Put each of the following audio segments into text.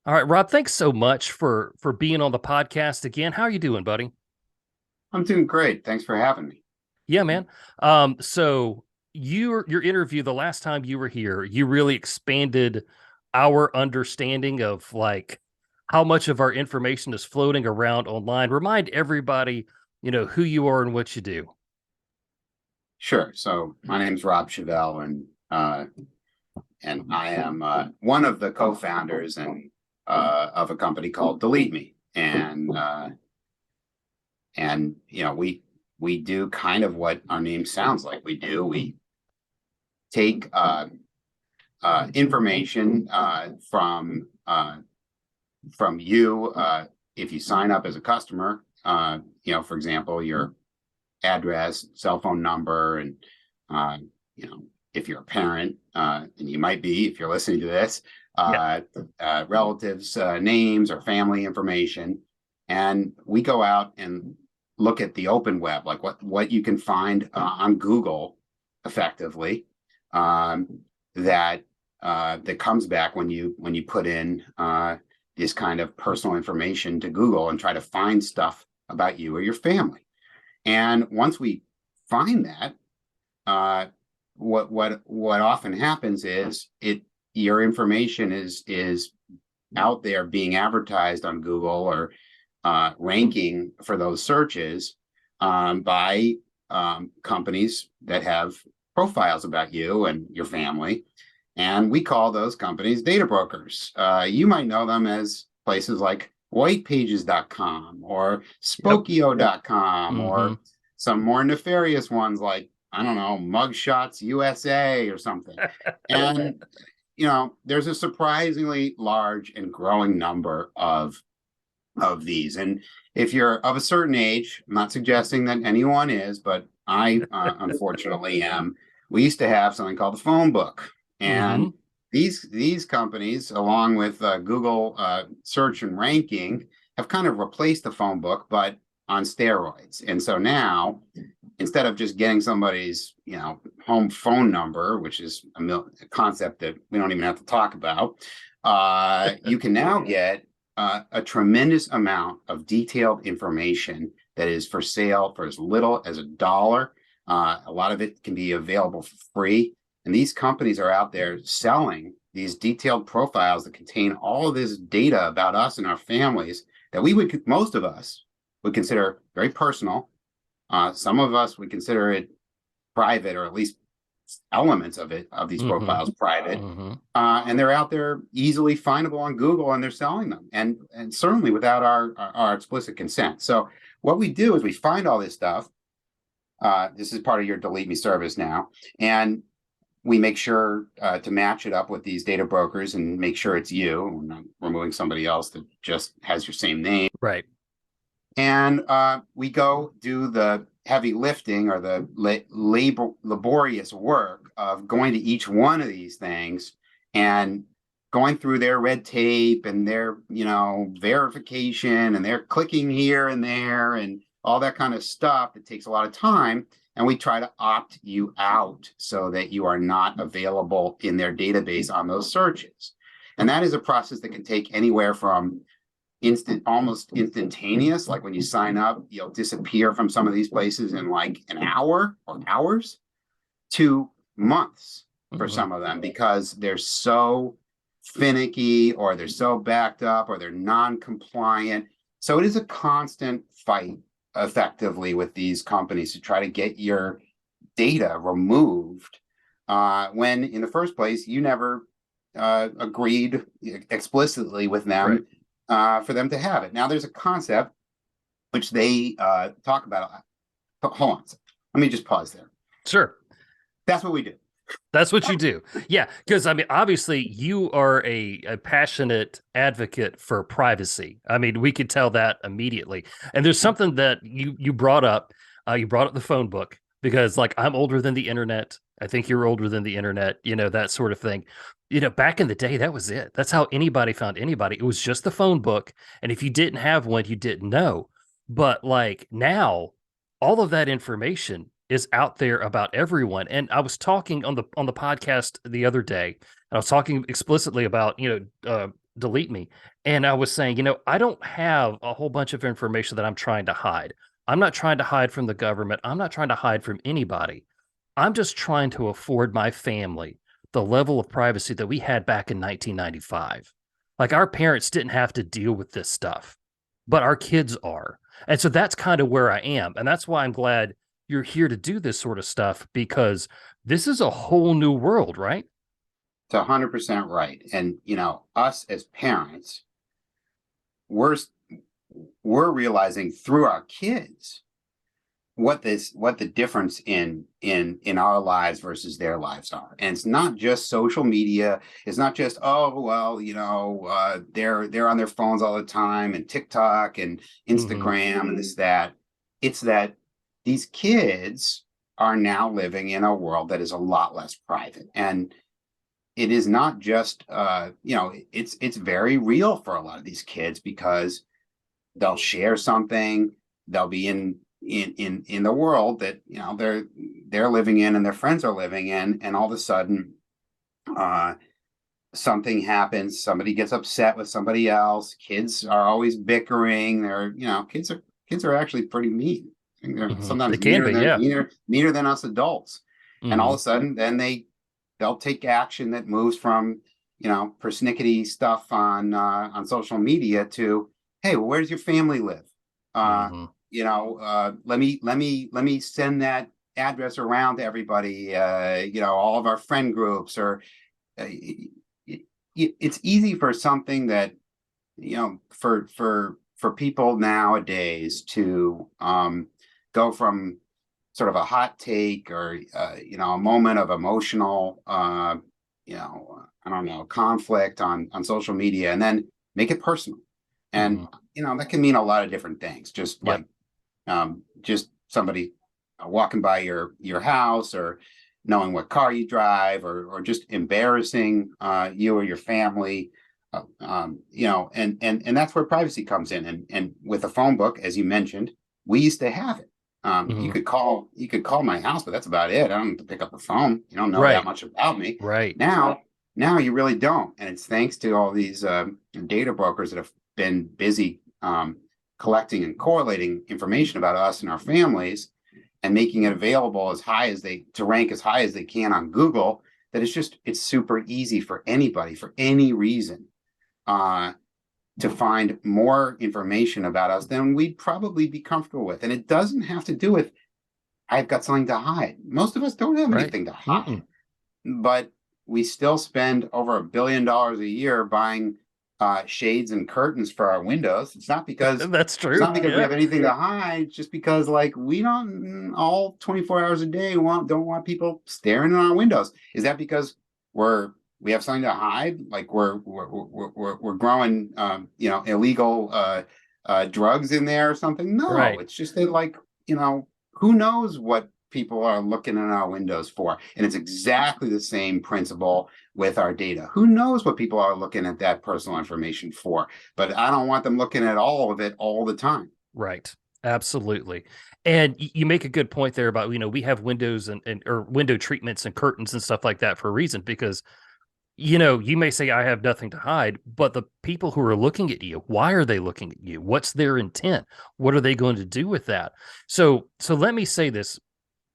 All right, Rob, thanks so much for being on the podcast again. How are you doing, buddy? I'm doing great. Thanks for having me. Yeah, man. So your interview the last time you were here, you really expanded our understanding of like how much of our information is floating around online. Remind everybody, who you are and what you do. Sure. So my name's Rob Shavell, and I am one of the co-founders and of a company called DeleteMe, and we do kind of what our name sounds like. We do. We take information from you if you sign up as a customer. For example, your address, cell phone number, and uh, you know, if you're a parent, and you might be if you're listening to this, Yeah. relatives' names or family information, and we go out and look at the open web, like what you can find on Google, effectively, that that comes back when you put in this kind of personal information to Google and try to find stuff about you or your family. And once we find that, what often happens is your information is out there being advertised on Google or ranking for those searches by companies that have profiles about you and your family. And we call those companies data brokers. You might know them as places like whitepages.com or Yep. spokio.com Mm-hmm. or some more nefarious ones like, I don't know, Mugshots USA or something. And, there's a surprisingly large and growing number of these. And if you're of a certain age, I'm not suggesting that anyone is, but I unfortunately am. We used to have something called the phone book, Mm-hmm. and these companies, along with Google search and ranking, have kind of replaced the phone book, but on steroids. And so now, instead of just getting somebody's home phone number, which is a concept that we don't even have to talk about, you can now get a tremendous amount of detailed information that is for sale for as little as $1. A lot of it can be available for free. And these companies are out there selling these detailed profiles that contain all of this data about us and our families that most of us would consider very personal. Some of us would consider it private, or at least elements of these Mm-hmm. profiles private. Mm-hmm. And they're out there easily findable on Google, and they're selling them, and certainly without our explicit consent. So what we do is we find all this stuff. This is part of your Delete Me service now, and we make sure to match it up with these data brokers and make sure it's you. We're not removing somebody else that just has your same name. Right. And we go do the heavy lifting or the laborious work of going to each one of these things and going through their red tape and their verification and their clicking here and there and all that kind of stuff. It takes a lot of time, and we try to opt you out so that you are not available in their database on those searches. And that is a process that can take anywhere from almost instantaneous, like when you sign up, you'll disappear from some of these places in like an hour or hours, to months for Mm-hmm. some of them, because they're so finicky or they're so backed up or they're non-compliant. So it is a constant fight, effectively, with these companies to try to get your data removed, when in the first place you never agreed explicitly with Right. them for them to have it. Now, there's a concept which they talk about. Hold on. Let me just pause there. Sure. That's what we do. That's what you do. Yeah. Because I mean, obviously, you are a passionate advocate for privacy. I mean, we could tell that immediately. And there's something that you brought up. You brought up the phone book because, like, I'm older than the internet. I think you're older than the internet, that sort of thing. Back in the day, that was it. That's how anybody found anybody. It was just the phone book. And if you didn't have one, you didn't know. But like now, all of that information is out there about everyone. And I was talking on the podcast the other day, and I was talking explicitly about DeleteMe, and I was saying, I don't have a whole bunch of information that I'm trying to hide. I'm not trying to hide from the government. I'm not trying to hide from anybody. I'm just trying to afford my family the level of privacy that we had back in 1995. Like our parents didn't have to deal with this stuff, but our kids are. And so that's kind of where I am. And that's why I'm glad you're here to do this sort of stuff, because this is a whole new world, right? It's 100% right. And, us as parents, we're realizing through our kids what the difference in our lives versus their lives are. And it's not just social media. It's not just, oh well, they're on their phones all the time, and TikTok and Instagram and this, that. It's that these kids are now living in a world that is a lot less private. And it is not just it's very real for a lot of these kids, because they'll share something, they'll be in the world that they're living in and their friends are living in, and all of a sudden something happens, somebody gets upset with somebody else. Kids are always bickering. They're kids are actually pretty mean. I think they're They sometimes can be, yeah. meaner than us adults. And all of a sudden then they'll take action that moves from persnickety stuff on social media to, hey, well, where does your family live? Let me send that address around to everybody, all of our friend groups. Or it's easy for something that, for people nowadays to go from sort of a hot take or a moment of emotional I don't know, conflict on social media, and then make it personal. And that can mean a lot of different things. Just like just somebody walking by your house, or knowing what car you drive, or just embarrassing you or your family. And that's where privacy comes in. And with a phone book, as you mentioned, we used to have it. You could call my house, but that's about it. I don't have to pick up the phone. You don't know that much about me. Right. Now you really don't. And it's thanks to all these data brokers that have been busy collecting and correlating information about us and our families, and making it available to rank as high as they can on Google, that it's super easy for anybody, for any reason, to find more information about us than we'd probably be comfortable with. And it doesn't have to do with, I've got something to hide. Most of us don't have anything to hide, but we still spend over $1 billion a year buying shades and curtains for our windows. It's not because that's true. It's not because we have anything to hide. It's just because, like, we don't all 24 hours a day don't want people staring in our windows. Is that because we have something to hide? Like we're growing illegal drugs in there or something? No, It's just that, like, who knows what people are looking in our windows for. And it's exactly the same principle with our data. Who knows what people are looking at that personal information for? But I don't want them looking at all of it all the time. Right. Absolutely. And you make a good point there about, we have windows or window treatments and curtains and stuff like that for a reason, because you may say, I have nothing to hide, but the people who are looking at you, why are they looking at you? What's their intent? What are they going to do with that? So let me say this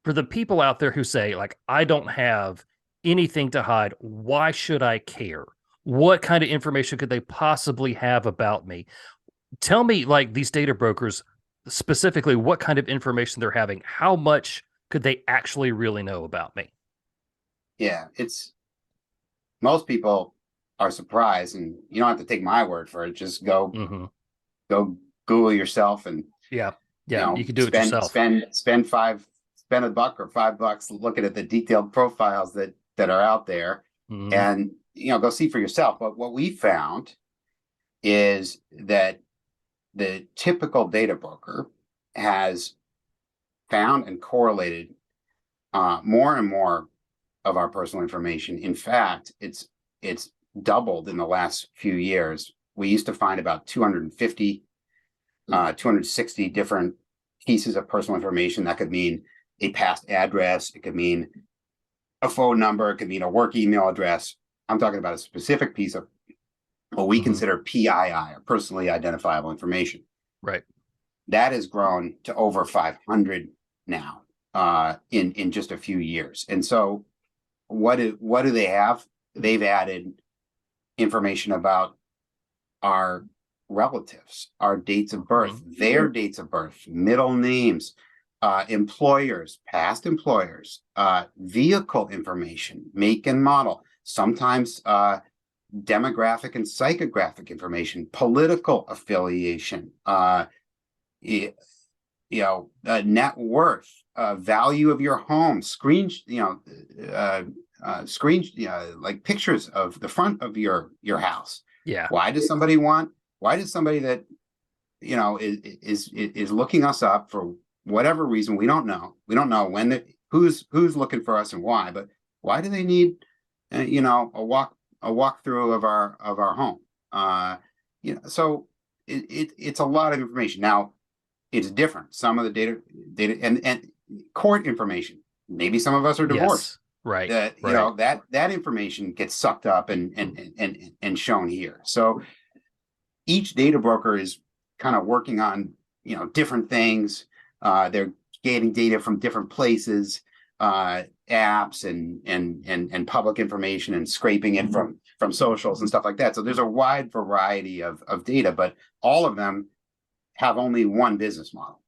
for the people out there who say, like, I don't have anything to hide. Why should I care? What kind of information could they possibly have about me? Tell me, like, these data brokers, specifically, what kind of information they're having. How much could they actually really know about me? Yeah, most people are surprised, and you don't have to take my word for it. Just go Google yourself, and you can do it yourself. Spend $1 or $5 looking at the detailed profiles that are out there, and go see for yourself. But what we found is that the typical data broker has found and correlated more and more of our personal information. In fact, it's doubled in the last few years. We used to find about 250, 260 different pieces of personal information. That could mean a past address. It could mean a phone number. It could mean a work email address. I'm talking about a specific piece of what we Hmm. consider PII, or personally identifiable information. Right. That has grown to over 500 now, in just a few years. And so what do they have? They've added information about our relatives, our dates of birth, Mhm. their dates of birth, middle names, employers, past employers, vehicle information, make and model, sometimes demographic and psychographic information, political affiliation, net worth, value of your home, like pictures of the front of your house. Yeah. Why does somebody that is looking us up for whatever reason, we don't know who's looking for us and why, but why do they need a walkthrough of our home? So it's a lot of information. Now it's different. Some of the data and court information. Maybe some of us are divorced. Yes. Right. That Right. that information gets sucked up and shown here. So each data broker is kind of working on different things. They're getting data from different places, apps and public information, and scraping it from socials and stuff like that. So there's a wide variety of data, but all of them have only one business model: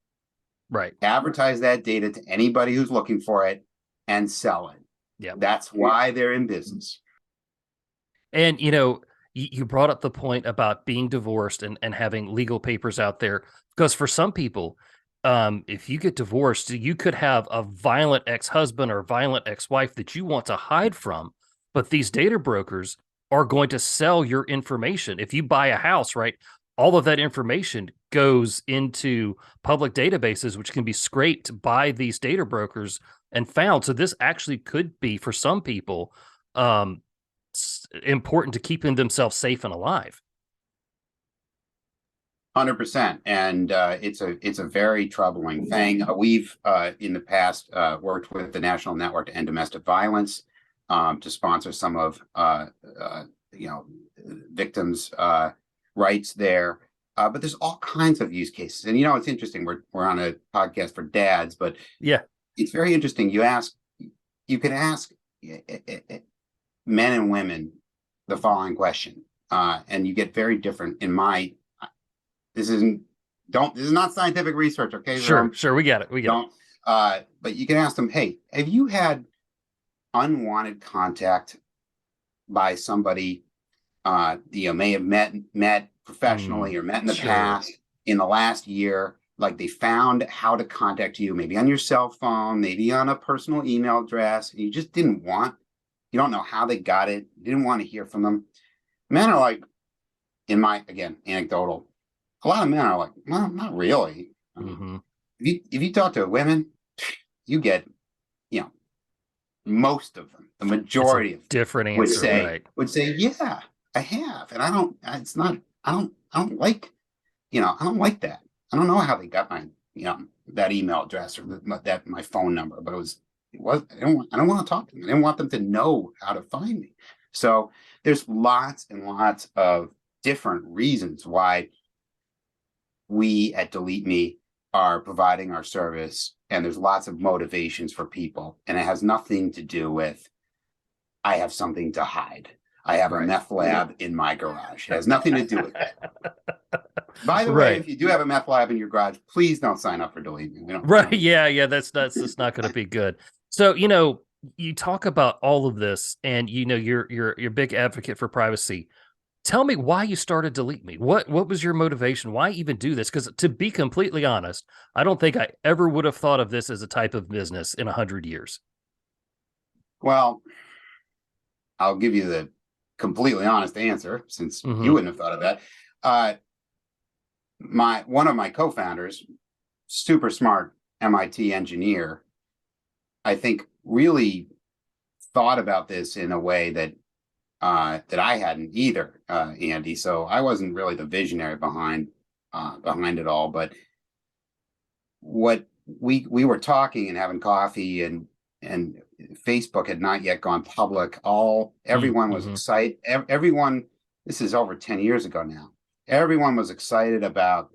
Right. advertise that data to anybody who's looking for it and sell it. Yeah. That's why they're in business. And you brought up the point about being divorced and having legal papers out there, because for some people, if you get divorced, you could have a violent ex-husband or violent ex-wife that you want to hide from, but these data brokers are going to sell your information. If you buy a house, right, all of that information goes into public databases, which can be scraped by these data brokers and found. So this actually could be, for some people, um, important to keeping themselves safe and alive. 100%, and it's a very troubling thing. We've in the past worked with the National Network to End Domestic Violence, to sponsor some of victims' rights there. But there's all kinds of use cases, and it's interesting. We're on a podcast for dads, but Yeah. it's very interesting. You can ask men and women the following question, and you get very different. This isn't don't this is not scientific research, okay? Sure. Sure. We got it. We got it. Don't But you can ask them, hey, have you had unwanted contact by somebody you may have met professionally or met in the Sure. past in the last year? Like, they found how to contact you, maybe on your cell phone, maybe on a personal email address, and you just you don't know how they got it, you didn't want to hear from them. Men are like, again, anecdotal, a lot of men are like, well, not really. Hmm. If you talk to women, you get, most of them, the It's a majority of them different would answer, say, right? yeah, I have, and I don't. It's not. I don't like. I don't like that. I don't know how they got my, that email address or that my phone number, but it was. I don't want to talk to them. I didn't want them to know how to find me. So there's lots and lots of different reasons why we at DeleteMe are providing our service, and there's lots of motivations for people, and it has nothing to do with, I have something to hide, I have a Right. meth lab in my garage. It has nothing to do with that. By the way, Right. if you do have a meth lab in your garage, please don't sign up for DeleteMe. We Right. don't. Yeah. Yeah. That's not going to be good. So, you talk about all of this, and you're a big advocate for privacy. Tell me why you started Delete Me. What was your motivation? Why even do this? Because, to be completely honest, I don't think I ever would have thought of this as a type of business in 100 years. Well, I'll give you the completely honest answer, since you Hmm. wouldn't have thought of that. One of my co-founders, super smart MIT engineer, I think really thought about this in a way that I hadn't either, Andy. So I wasn't really the visionary behind it all. But what we were talking and having coffee, and Facebook had not yet gone public. Everyone was Mm-hmm. excited. Everyone this is over 10 years ago now. Everyone was excited about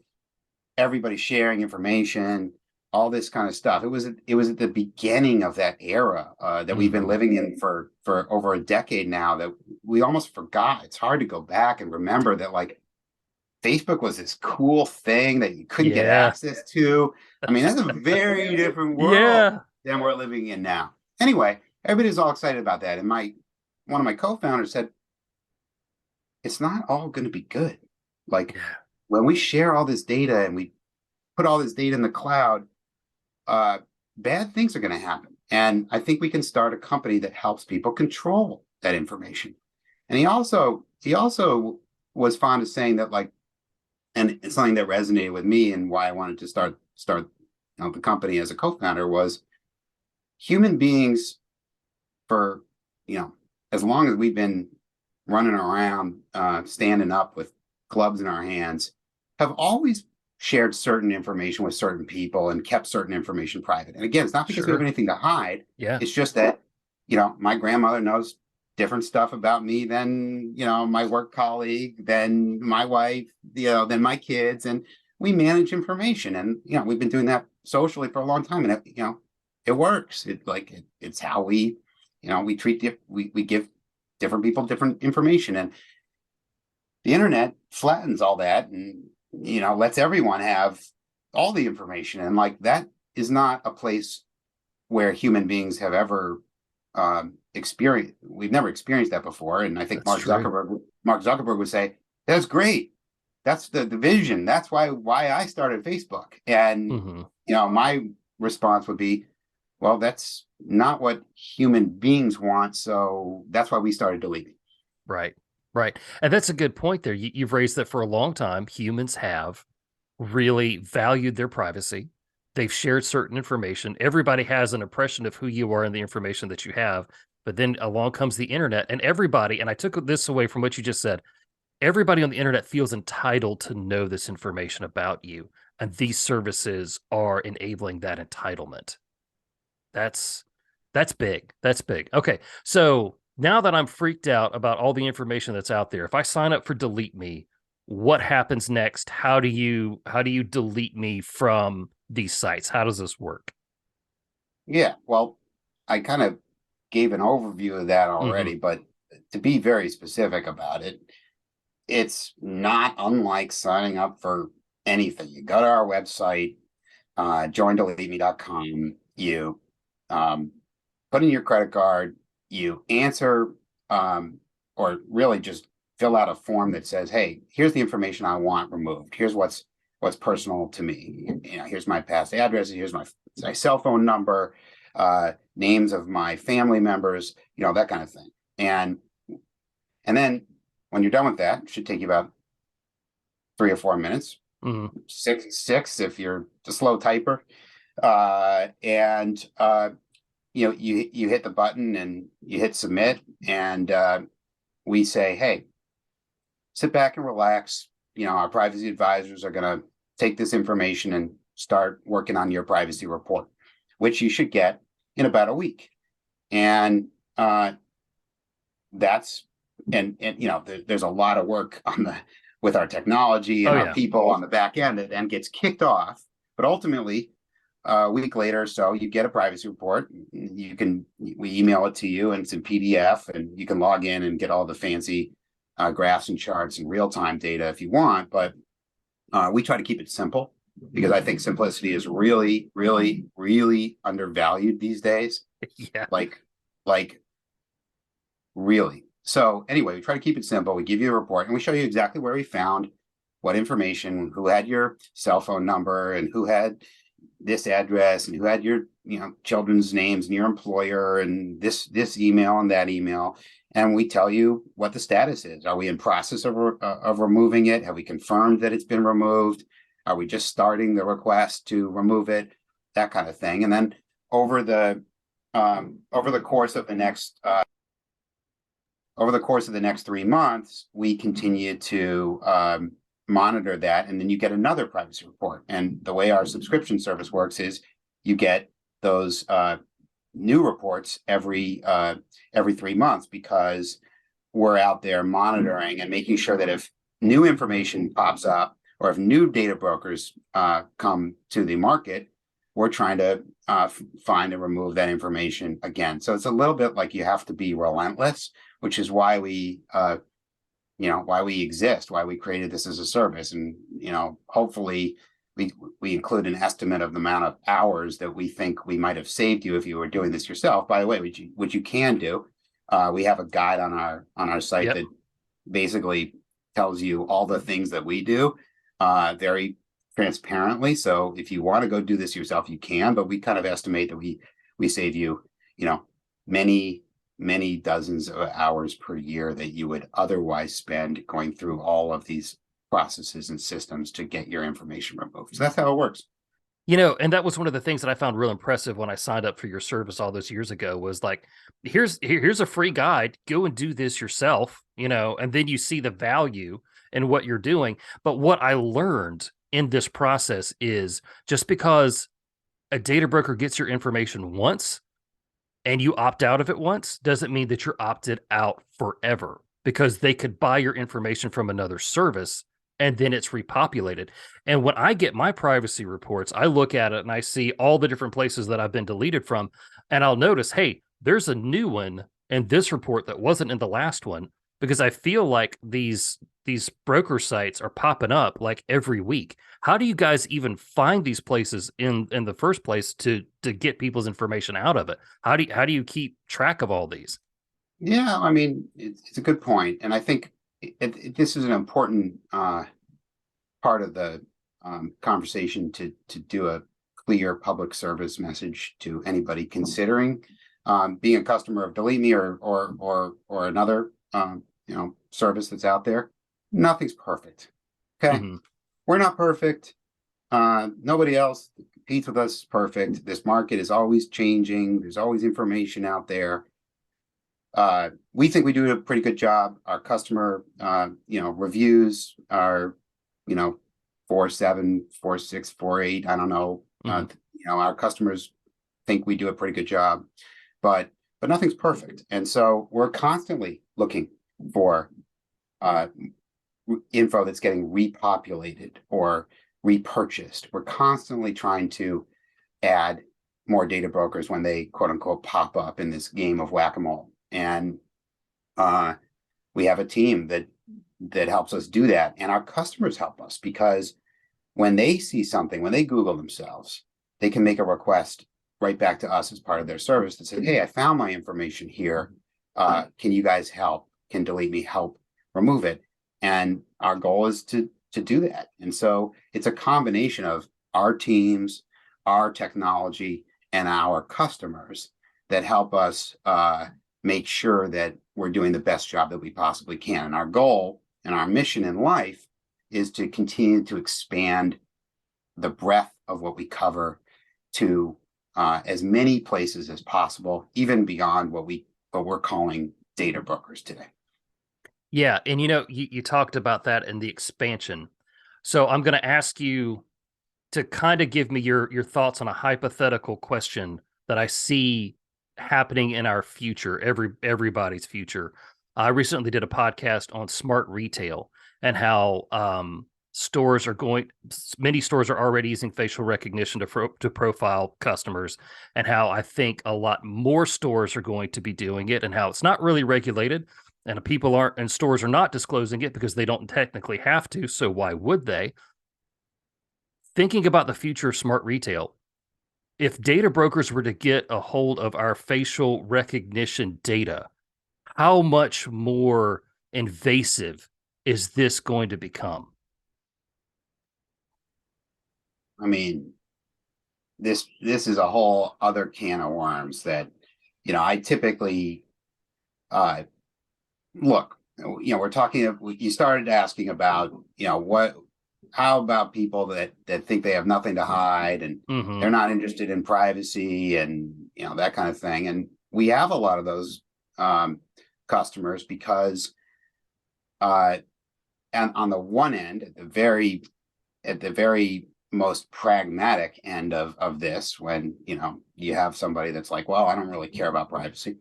everybody sharing information, all this kind of stuff. It was at the beginning of that era that we've been living in for over a decade now, that we almost forgot. It's hard to go back and remember that, like, Facebook was this cool thing that you couldn't get Yeah. access to. I mean, that's a very different world Yeah. than we're living in now. Anyway, everybody's all excited about that. And one of my co-founders said, it's not all going to be good. Like, when we share all this data and we put all this data in the cloud, bad things are going to happen. And I think we can start a company that helps people control that information. And he also was fond of saying that, like, and it's something that resonated with me and why I wanted to start the company as a co-founder, was human beings, for as long as we've been running around standing up with clubs in our hands, have always shared certain information with certain people and kept certain information private. And again, it's not because we have anything to hide. Yeah. It's just that, my grandmother knows different stuff about me than, my work colleague, than my wife, than my kids. And we manage information. And, we've been doing that socially for a long time. And, it works. It's how we treat, we give different people different information. And the internet flattens all that and, lets everyone have all the information. And, like, that is not a place where human beings have ever experienced. We've never experienced that before. And I think Mark Zuckerberg would say, that's great. That's the vision. That's why I started Facebook. And, my response would be, well, that's not what human beings want. So that's why we started DeleteMe. Right. Right. And that's a good point there. You've raised that for a long time. Humans have really valued their privacy. They've shared certain information. Everybody has an impression of who you are and the information that you have. But then along comes the internet, and everybody, and I took this away from what you just said, everybody on the internet feels entitled to know this information about you. And these services are enabling that entitlement. That's big. That's big. Okay. So now that I'm freaked out about all the information that's out there, if I sign up for DeleteMe, what happens next? How do you delete me from these sites? How does this work? Yeah, well, I kind of gave an overview of that already, but to be very specific about it, it's not unlike signing up for anything. You go to our website, joindeleteme.com, you put in your credit card, you answer, or really just fill out a form that says, hey, here's the information I want removed. Here's what's personal to me. Here's my past addresses. Here's my cell phone number, names of my family members, that kind of thing. And then when you're done with that, it should take you about 3 or 4 minutes, six if you're a slow typer. You hit the button and you hit submit, and we say, hey, sit back and relax. Our privacy advisors are going to take this information and start working on your privacy report, which you should get in about a week. And there's a lot of work with our technology and our people on the back end that then gets kicked off. But ultimately, a week later or so, you get a privacy report. We email it to you, and it's in PDF, and you can log in and get all the fancy graphs and charts and real-time data if you want. But we try to keep it simple, because I think simplicity is really, really, really undervalued these days. Yeah. Like really. So anyway, we try to keep it simple. We give you a report, and we show you exactly where we found what information, who had your cell phone number, and who had this address, and who had your children's names and your employer, and this email and that email. And we tell you what the status is. Are we in process of removing it? Have we confirmed that it's been removed? Are we just starting the request to remove it? That kind of thing. And then over the course of the next 3 months, we continue to monitor that, and then you get another privacy report. And the way our subscription service works is you get those new reports every 3 months, because we're out there monitoring and making sure that if new information pops up or if new data brokers come to the market, we're trying to find and remove that information again. So it's a little bit like you have to be relentless, which is why we why we exist, why we created this as a service. And hopefully we include an estimate of the amount of hours that we think we might have saved you if you were doing this yourself. By the way, which you can do. We have a guide on our site Yep. that basically tells you all the things that we do very transparently. So if you want to go do this yourself, you can, but we kind of estimate that we save you, many dozens of hours per year that you would otherwise spend going through all of these processes and systems to get your information removed. So that's how it works. And that was one of the things that I found real impressive when I signed up for your service all those years ago was like, here's a free guide, go and do this yourself, and then you see the value in what you're doing. But what I learned in this process is just because a data broker gets your information once and you opt out of it once doesn't mean that you're opted out forever, because they could buy your information from another service and then it's repopulated. And when I get my privacy reports, I look at it and I see all the different places that I've been deleted from, and I'll notice, hey, there's a new one in this report that wasn't in the last one, because I feel like these broker sites are popping up like every week. How do you guys even find these places in the first place to get people's information out of it? How do you keep track of all these? Yeah, I mean, it's a good point, and I think this is an important part of the conversation to do a clear public service message to anybody considering being a customer of DeleteMe or another service that's out there. Nothing's perfect. Okay, Mm-hmm. we're not perfect. Nobody else that competes with us is perfect. This market is always changing. There's always information out there. We think we do a pretty good job. Our customer, reviews are, 4.7, 4.6, 4.8. I don't know. Our customers think we do a pretty good job, but nothing's perfect. And so we're constantly looking for info that's getting repopulated or repurchased. We're constantly trying to add more data brokers when they quote unquote pop up in this game of whack-a-mole. And we have a team that helps us do that. And our customers help us, because when they see something, when they Google themselves, they can make a request right back to us as part of their service that says, hey, I found my information here. Can you guys help? Can DeleteMe help remove it? And our goal is to do that. And so it's a combination of our teams, our technology, and our customers that help us make sure that we're doing the best job that we possibly can. And our goal and our mission in life is to continue to expand the breadth of what we cover to as many places as possible, even beyond what we're calling data brokers today. Yeah, and you talked about that in the expansion. So I'm going to ask you to kind of give me your thoughts on a hypothetical question that I see happening in our future, everybody's future. I recently did a podcast on smart retail and how many stores are already using facial recognition to profile customers, and how I think a lot more stores are going to be doing it, and how it's not really regulated, and stores are not disclosing it because they don't technically have to. So why would they? Thinking about the future of smart retail, if data brokers were to get a hold of our facial recognition data, how much more invasive is this going to become? I mean, this is a whole other can of worms that, I typically look, we're talking, you started asking about, how about people that think they have nothing to hide and they're not interested in privacy and, that kind of thing. And we have a lot of those customers because, and on the one end, at the very most pragmatic end of this, when, you have somebody that's like, well, I don't really care about privacy.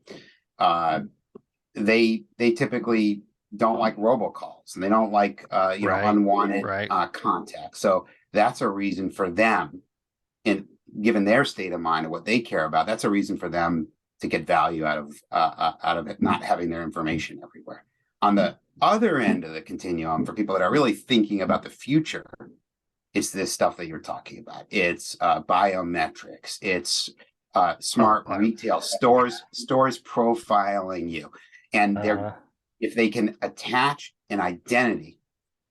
they typically don't like robocalls, and they don't like Right. unwanted Right. contact. So that's a reason for them, in given their state of mind and what they care about, that's a reason for them to get value out of it, not having their information everywhere. On the other end of the continuum, for people that are really thinking about the future, it's this stuff that you're talking about. It's biometrics. It's Oh, smart retail stores profiling you, and they're uh-huh. if they can attach an identity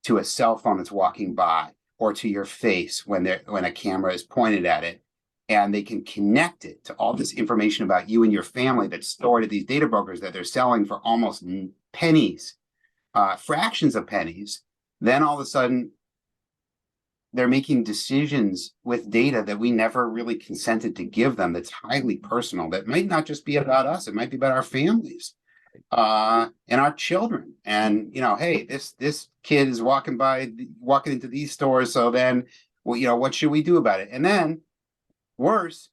to a cell phone that's walking by, or to your face when a camera is pointed at it, and they can connect it to all this information about you and your family that's stored at these data brokers that they're selling for almost pennies, fractions of pennies. Then all of a sudden they're making decisions with data that we never really consented to give them, that's highly personal, that might not just be about us, it might be about our families and our children. And hey, this kid is walking into these stores, so then, well, what should we do about it? And then worse,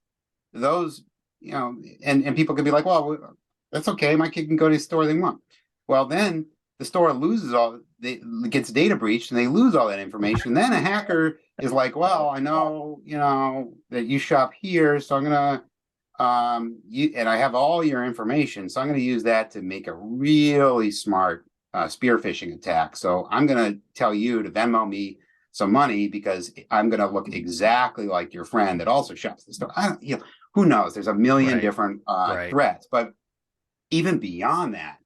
those, and people can be like, well, that's okay, my kid can go to the store they want. Well, then the store gets data breached, and they lose all that information. Then a hacker is like, well, I know, that you shop here, so I'm gonna and I have all your information, so I'm going to use that to make a really smart spear phishing attack. So I'm going to tell you to Venmo me some money, because I'm going to look exactly like your friend that also shops the store. Who knows? There's a million Right. different Right. threats, but even beyond that,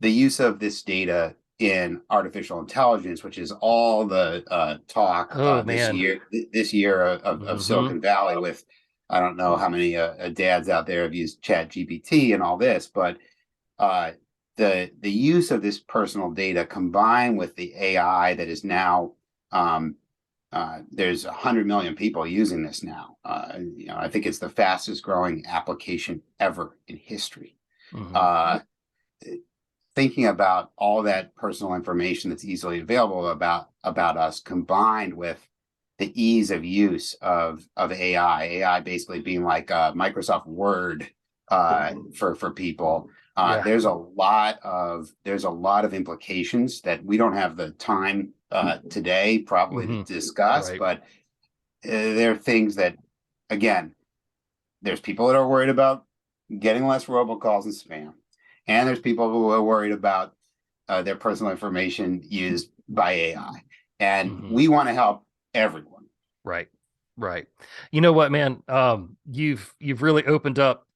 the use of this data in artificial intelligence, which is all the talk Oh this man. year of Mm-hmm. Silicon Valley, with I don't know how many dads out there have used Chat GPT and all this, but uh, the use of this personal data combined with the AI that is now there's 100 million people using this now. I think it's the fastest growing application ever in history. Mm-hmm. Uh, Thinking about all that personal information that's easily available about us, combined with the ease of use of AI basically being like Microsoft Word for people. Yeah. There's a lot of implications that we don't have the time today probably to Mm-hmm. discuss, Right. but there are things that, again, there's people that are worried about getting less robocalls and spam, and there's people who are worried about their personal information used by AI. And Mm-hmm. we want to help everyone. Right. Right. You know what, man? You've really opened up.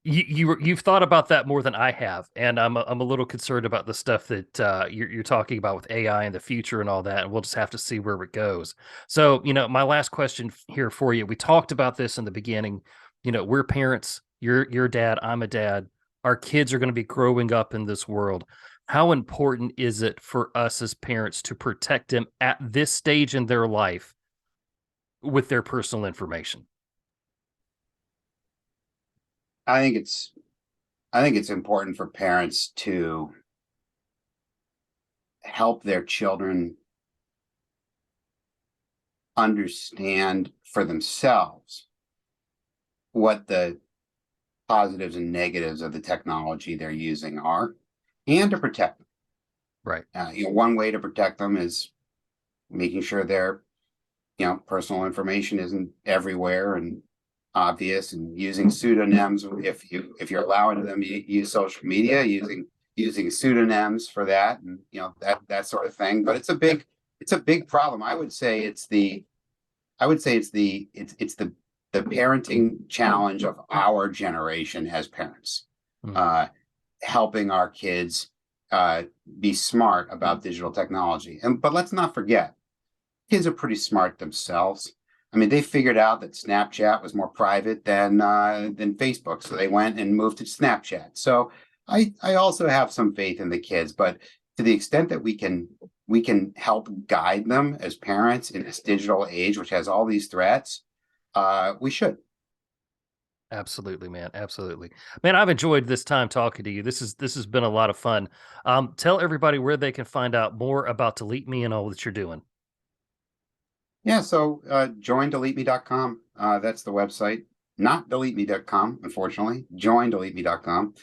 You've thought about that more than I have, and I'm a little concerned about the stuff that you're talking about with AI in the future and all that. And we'll just have to see where it goes. So, my last question here for you. We talked about this in the beginning. We're parents. You're a dad. I'm a dad. Our kids are going to be growing up in this world. How important is it for us as parents to protect them at this stage in their life with their personal information? I think it's I think it's important for parents to help their children understand for themselves what the positives and negatives of the technology they're using are, and to protect them. Right. One way to protect them is making sure their personal information isn't everywhere and obvious, and using pseudonyms if you're allowing them to use social media, using pseudonyms for that, and that sort of thing. But it's a big problem. I would say it's the parenting challenge of our generation as parents, Mm. uh, helping our kids be smart about digital technology. But let's not forget, kids are pretty smart themselves. I mean, they figured out that Snapchat was more private than Facebook, so they went and moved to Snapchat. So I also have some faith in the kids, but to the extent that we can help guide them as parents in this digital age, which has all these threats, we should. Absolutely, man. Absolutely. Man, I've enjoyed this time talking to you. This has been a lot of fun. Tell everybody where they can find out more about Delete Me and all that you're doing. Yeah, so join deleteme.com. That's the website. Not deleteme.com, unfortunately. Join deleteme.com.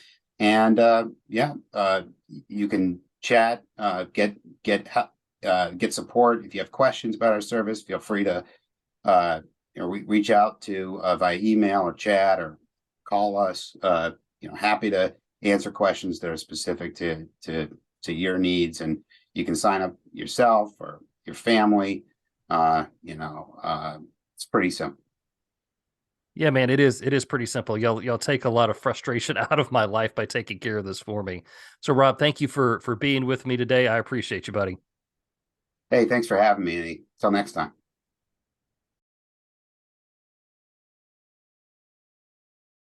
And yeah, you can chat, get support. If you have questions about our service, feel free to reach out to via email or chat or call us. Happy to answer questions that are specific to your needs, and you can sign up yourself or your family. It's pretty simple. Yeah, man, it is pretty simple. You'll take a lot of frustration out of my life by taking care of this for me. So Rob, thank you for being with me today. I appreciate you, buddy. Hey, thanks for having me. Until next time.